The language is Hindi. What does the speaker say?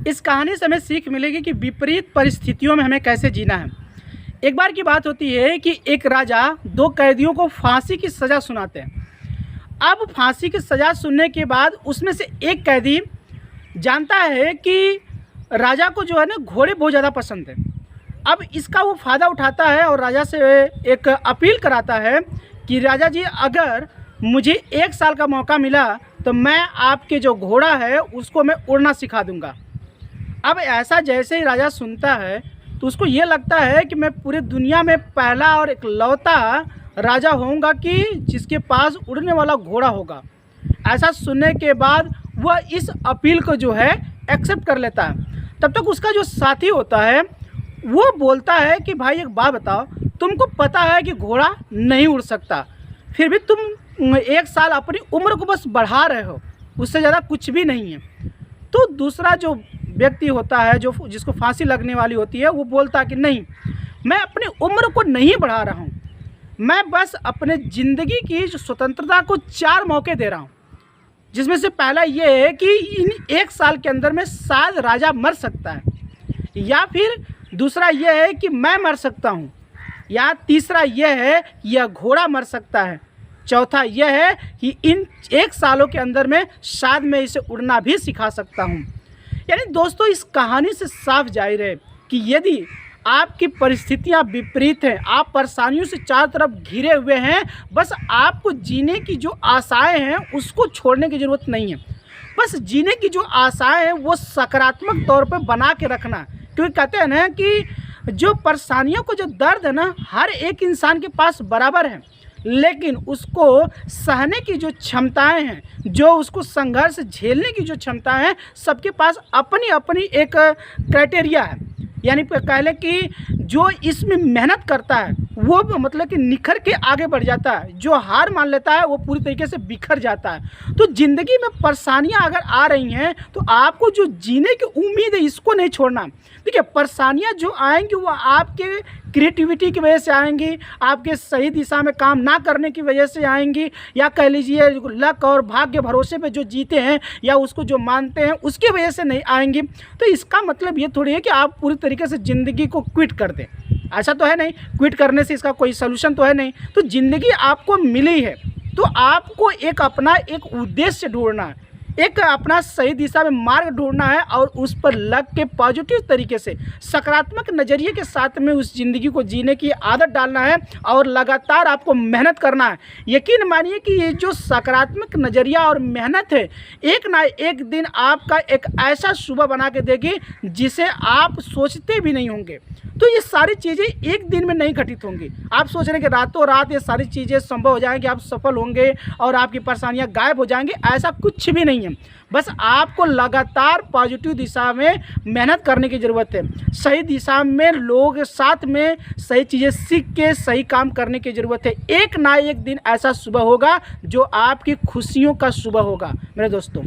इस कहानी से हमें सीख मिलेगी कि विपरीत परिस्थितियों में हमें कैसे जीना है। एक बार की बात होती है कि एक राजा दो कैदियों को फांसी की सज़ा सुनाते हैं। अब फांसी की सज़ा सुनने के बाद उसमें से एक कैदी जानता है कि राजा को जो है ना घोड़े बहुत ज़्यादा पसंद है। अब इसका वो फ़ायदा उठाता है और राजा से एक अपील कराता है कि राजा जी, अगर मुझे 1 साल का मौका मिला तो मैं आपके जो घोड़ा है उसको मैं उड़ना सिखा दूंगा। अब ऐसा जैसे ही राजा सुनता है तो उसको ये लगता है कि मैं पूरी दुनिया में पहला और इकलौता राजा होऊंगा कि जिसके पास उड़ने वाला घोड़ा होगा। ऐसा सुनने के बाद वह इस अपील को जो है एक्सेप्ट कर लेता है। तब तक उसका जो साथी होता है वो बोलता है कि भाई एक बात बताओ, तुमको पता है कि घोड़ा नहीं उड़ सकता, फिर भी तुम 1 साल अपनी उम्र को बस बढ़ा रहे हो, उससे ज़्यादा कुछ भी नहीं है। तो दूसरा जो व्यक्ति होता है जो जिसको फांसी लगने वाली होती है वो बोलता है कि नहीं, मैं अपनी उम्र को नहीं बढ़ा रहा हूँ, मैं बस अपने ज़िंदगी की जो स्वतंत्रता को 4 मौके दे रहा हूँ, जिसमें से पहला ये है कि इन 1 साल के अंदर में शायद राजा मर सकता है, या फिर दूसरा यह है कि मैं मर सकता हूँ, या तीसरा यह है यह घोड़ा मर सकता है, चौथा यह है कि इन 1 सालों के अंदर में शायद मैं इसे उड़ना भी सिखा सकता हूँ। यानी दोस्तों, इस कहानी से साफ जाहिर है कि यदि आपकी परिस्थितियाँ विपरीत हैं, आप परेशानियों से चारों तरफ घिरे हुए हैं, बस आपको जीने की जो आशाएं हैं उसको छोड़ने की ज़रूरत नहीं है। बस जीने की जो आशाएं हैं वो सकारात्मक तौर पर बना के रखना, क्योंकि कहते हैं ना कि जो परेशानियों को जो दर्द है ना हर एक इंसान के पास बराबर है, लेकिन उसको सहने की जो क्षमताएं हैं, जो उसको संघर्ष झेलने की जो क्षमताएं हैं, सबके पास अपनी अपनी एक क्राइटेरिया है। यानी कह लें कि जो इसमें मेहनत करता है वो मतलब कि निखर के आगे बढ़ जाता है, जो हार मान लेता है वो पूरी तरीके से बिखर जाता है। तो ज़िंदगी में परेशानियां अगर आ रही हैं तो आपको जो जीने की उम्मीद है इसको नहीं छोड़ना। देखिए, परेशानियां जो आएंगी वो आपके क्रिएटिविटी की वजह से आएंगी, आपके सही दिशा में काम ना करने की वजह से आएंगी, या कह लीजिए लक और भाग्य भरोसे पे जो जीते हैं या उसको जो मानते हैं उसकी वजह से नहीं आएंगी। तो इसका मतलब ये थोड़ी है कि आप पूरी तरीके से ज़िंदगी को क्विट कर दें, ऐसा तो है नहीं। क्विट करने से इसका कोई सलूशन तो है नहीं। तो ज़िंदगी आपको मिली है तो आपको एक अपना एक उद्देश्य ढूंढना है, एक अपना सही दिशा में मार्ग ढूंढना है और उस पर लग के पॉजिटिव तरीके से सकारात्मक नज़रिए के साथ में उस ज़िंदगी को जीने की आदत डालना है और लगातार आपको मेहनत करना है। यकीन मानिए कि ये जो सकारात्मक नज़रिया और मेहनत है एक ना एक दिन आपका एक ऐसा सुबह बना के देगी जिसे आप सोचते भी नहीं होंगे। तो ये सारी चीज़ें एक दिन में नहीं घटित होंगी। आप सोच रहे हैं कि रातों रात ये सारी चीज़ें संभव हो जाएंगी, आप सफल होंगे और आपकी परेशानियां गायब हो जाएंगी, ऐसा कुछ भी नहीं है। बस आपको लगातार पॉजिटिव दिशा में मेहनत करने की ज़रूरत है, सही दिशा में लोगों के साथ में सही चीज़ें सीख के सही काम करने की ज़रूरत है। एक ना एक दिन ऐसा सुबह होगा जो आपकी खुशियों का सुबह होगा मेरे दोस्तों।